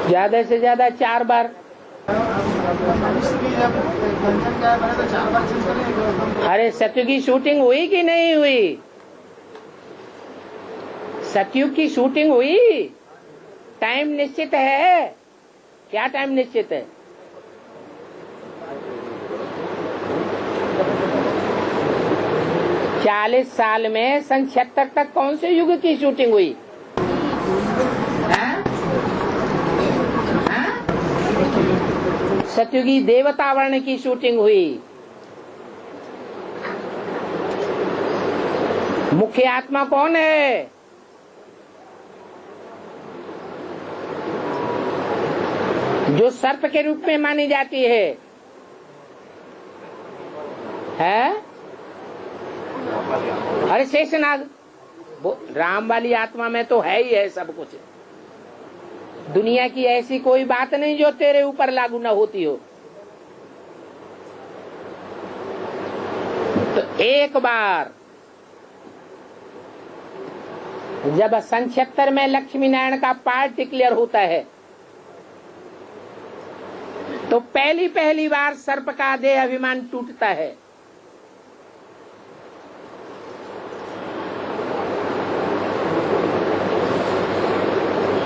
ज्यादा से ज्यादा 4 बार। अरे सत्यु की शूटिंग हुई कि नहीं हुई? सत्यु की शूटिंग हुई? टाइम निश्चित है? क्या टाइम निश्चित है? चालीस साल में सन 76 तक कौन से युग की शूटिंग हुई? सत्युगी देवतावर्ण की शूटिंग हुई। मुख्य आत्मा कौन है? जो सर्प के रूप में मानी जाती है? अरे शेषनाग, राम वाली आत्मा में तो है ही है सब कुछ। दुनिया की ऐसी कोई बात नहीं जो तेरे ऊपर लागू न होती हो। तो एक बार जब सन 76 में लक्ष्मी नारायण का पार्ट डिक्लेयर होता है तो पहली बार सर्प का देह अभिमान टूटता है।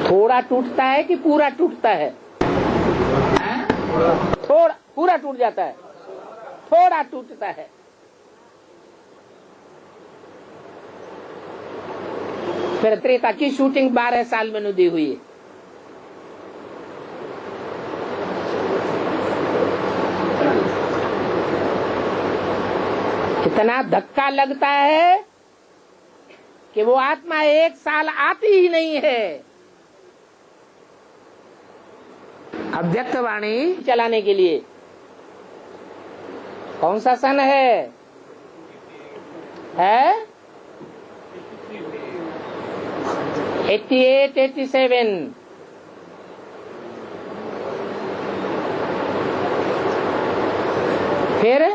थोड़ा टूटता है कि पूरा टूटता है? थोड़ा, पूरा टूट जाता है, थोड़ा टूटता है। फिर त्रेता की शूटिंग 12 साल में दी हुई है। इतना धक्का लगता है कि वो आत्मा 1 साल आती ही नहीं है। अव्यक्त वाणी चलाने के लिए कौन सा सन है? 88, 87। फिर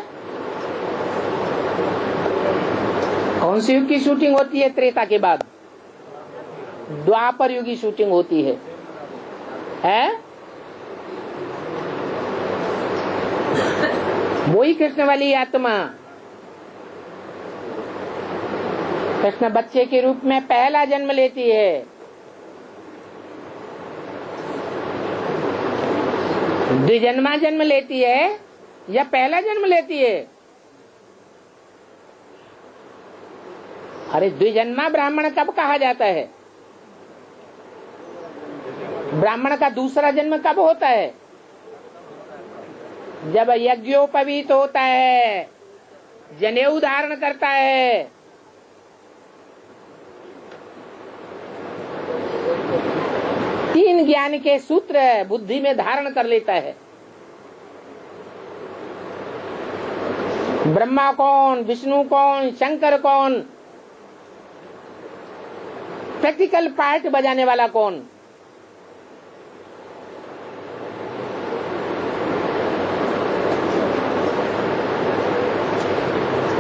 कौन सी युग की शूटिंग होती है? त्रेता के बाद द्वापर युग की शूटिंग होती है। वही कृष्ण वाली आत्मा कृष्ण बच्चे के रूप में पहला जन्म लेती है। द्विजन्मा जन्म लेती है या पहला जन्म लेती है? अरे द्विजन्मा ब्राह्मण कब कहा जाता है? ब्राह्मण का दूसरा जन्म कब होता है? जब यज्ञोपवीत होता है, जनेऊ धारण करता है। तीन ज्ञान के सूत्र बुद्धि में धारण कर लेता है। ब्रह्मा कौन, विष्णु कौन, शंकर कौन, प्रैक्टिकल पार्ट बजाने वाला कौन?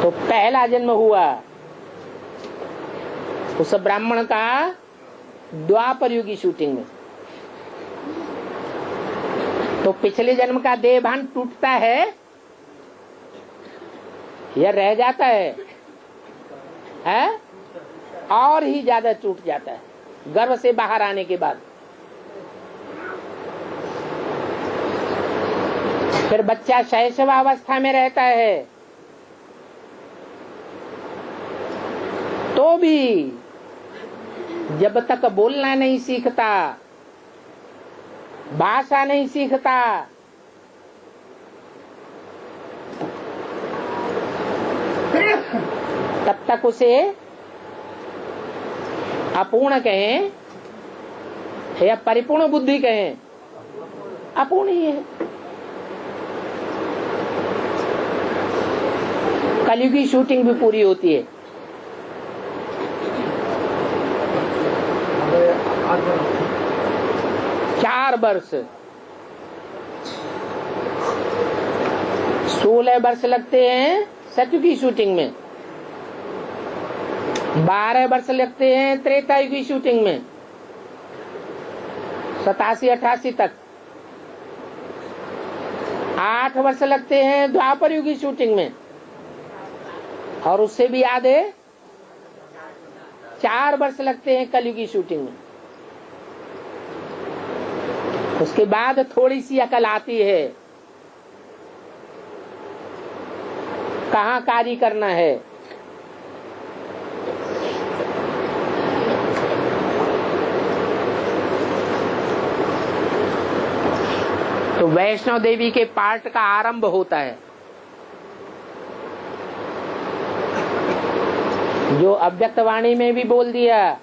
तो पहला जन्म हुआ उस ब्राह्मण का द्वापर युग की शूटिंग में। तो पिछले जन्म का देह भान टूटता है या रह जाता है? और ही ज्यादा टूट जाता है गर्भ से बाहर आने के बाद। फिर बच्चा शैशवावस्था में रहता है तो भी जब तक बोलना नहीं सीखता, भाषा नहीं सीखता, तब तक उसे अपूर्ण कहें या परिपूर्ण बुद्धि कहें, अपूर्ण ही है। कलयुग की शूटिंग भी पूरी होती है। चार वर्ष 16 वर्ष लगते हैं सत्यु की शूटिंग में। 12 वर्ष लगते हैं त्रेता युग की शूटिंग में, 87-88 तक। 8 वर्ष लगते हैं द्वापर युग की शूटिंग में, और उससे भी आधे 4 वर्ष लगते हैं कलयुग की शूटिंग में। उसके बाद थोड़ी सी अकल आती है, कहाँ कार्य करना है। तो वैष्णव देवी के पाठ का आरंभ होता है, जो अव्यक्त वाणी में भी बोल दिया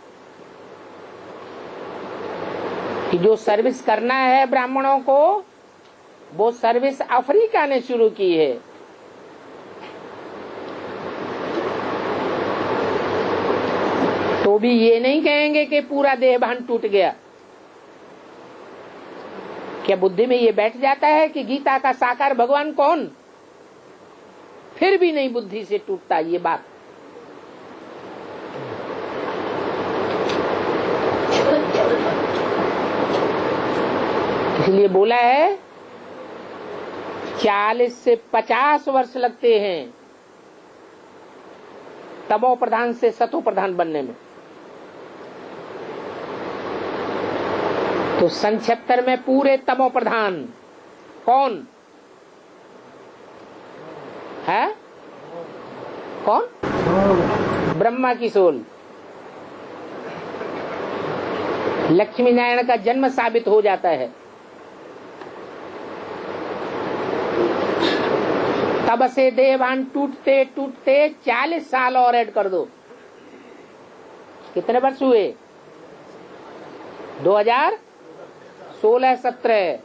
कि जो सर्विस करना है ब्राह्मणों को, वो सर्विस अफ्रीका ने शुरू की है। तो भी ये नहीं कहेंगे कि पूरा देहभान टूट गया। क्या बुद्धि में ये बैठ जाता है कि गीता का साकार भगवान कौन? फिर भी नहीं बुद्धि से टूटता ये बात। इसलिए बोला है 40 से 50 वर्ष लगते हैं तमो प्रधान से सतो प्रधान बनने में। तो सन 76 में पूरे तमो प्रधान कौन है? कौन? ब्रह्मा की सोल। लक्ष्मी नारायण का जन्म साबित हो जाता है। तब से देहभान टूटते टूटते 40 साल और ऐड कर दो। कितने वर्ष हुए? 2016-17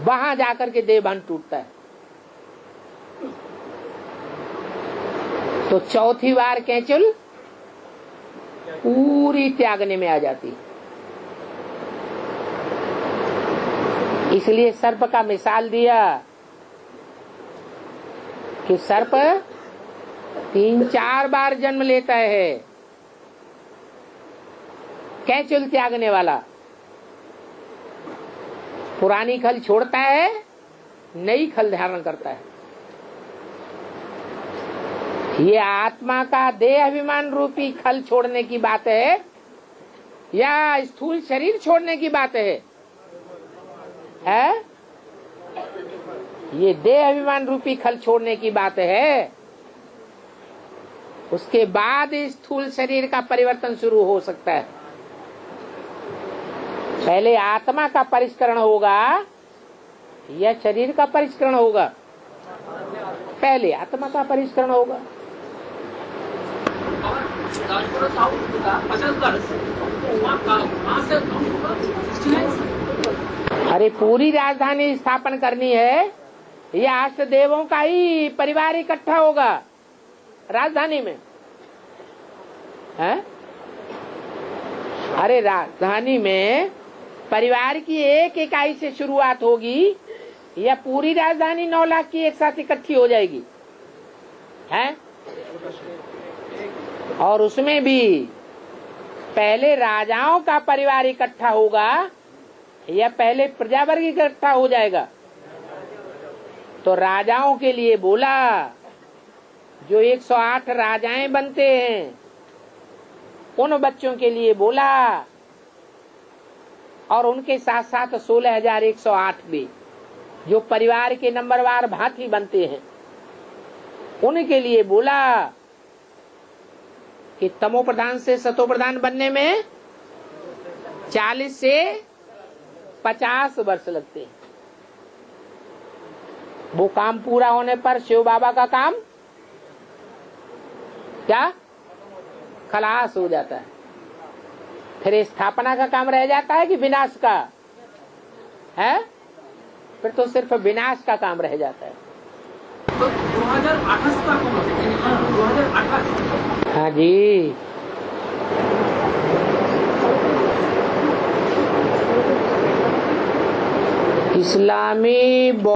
वहां जाकर के देहभान टूटता है। तो चौथी बार कैंचुल पूरी त्यागने में आ जाती। इसलिए सर्प का मिसाल दिया कि सर्प 3-4 बार जन्म लेता है, कैंचुल त्यागने वाला। पुरानी खल छोड़ता है, नई खल धारण करता है। ये आत्मा का देह अभिमान रूपी खल छोड़ने की बात है या स्थूल शरीर छोड़ने की बात है? ये देह अभिमान रूपी खल छोड़ने की बात है। उसके बाद स्थूल शरीर का परिवर्तन शुरू हो सकता है। पहले आत्मा का परिष्करण होगा या शरीर का परिष्करण होगा? पहले आत्मा का परिष्करण होगा। अरे पूरी राजधानी स्थापन करनी है या अष्ट देवों का ही परिवार इकट्ठा होगा राजधानी में? है? अरे राजधानी में परिवार की एक इकाई से शुरुआत होगी या पूरी राजधानी 9 लाख की एक साथ इकट्ठी हो जाएगी? है? और उसमें भी पहले राजाओं का परिवार इकट्ठा होगा या पहले प्रजावर्ग इकट्ठा हो जाएगा? तो राजाओं के लिए बोला, जो 108 राजाएं बनते हैं उन बच्चों के लिए बोला, और उनके साथ साथ 16,108 भी जो परिवार के नंबरवार भांति बनते हैं उनके लिए बोला कि तमो प्रधान से सतो प्रधान बनने में 40 से 50 वर्ष लगते हैं। वो काम पूरा होने पर शिव बाबा का काम क्या खलास हो जाता है। फिर स्थापना का काम रह जाता है कि विनाश का? है? फिर तो सिर्फ विनाश का काम रह जाता है। तो 2028 का कौन है? 2028। हाँ जी, इस्लामी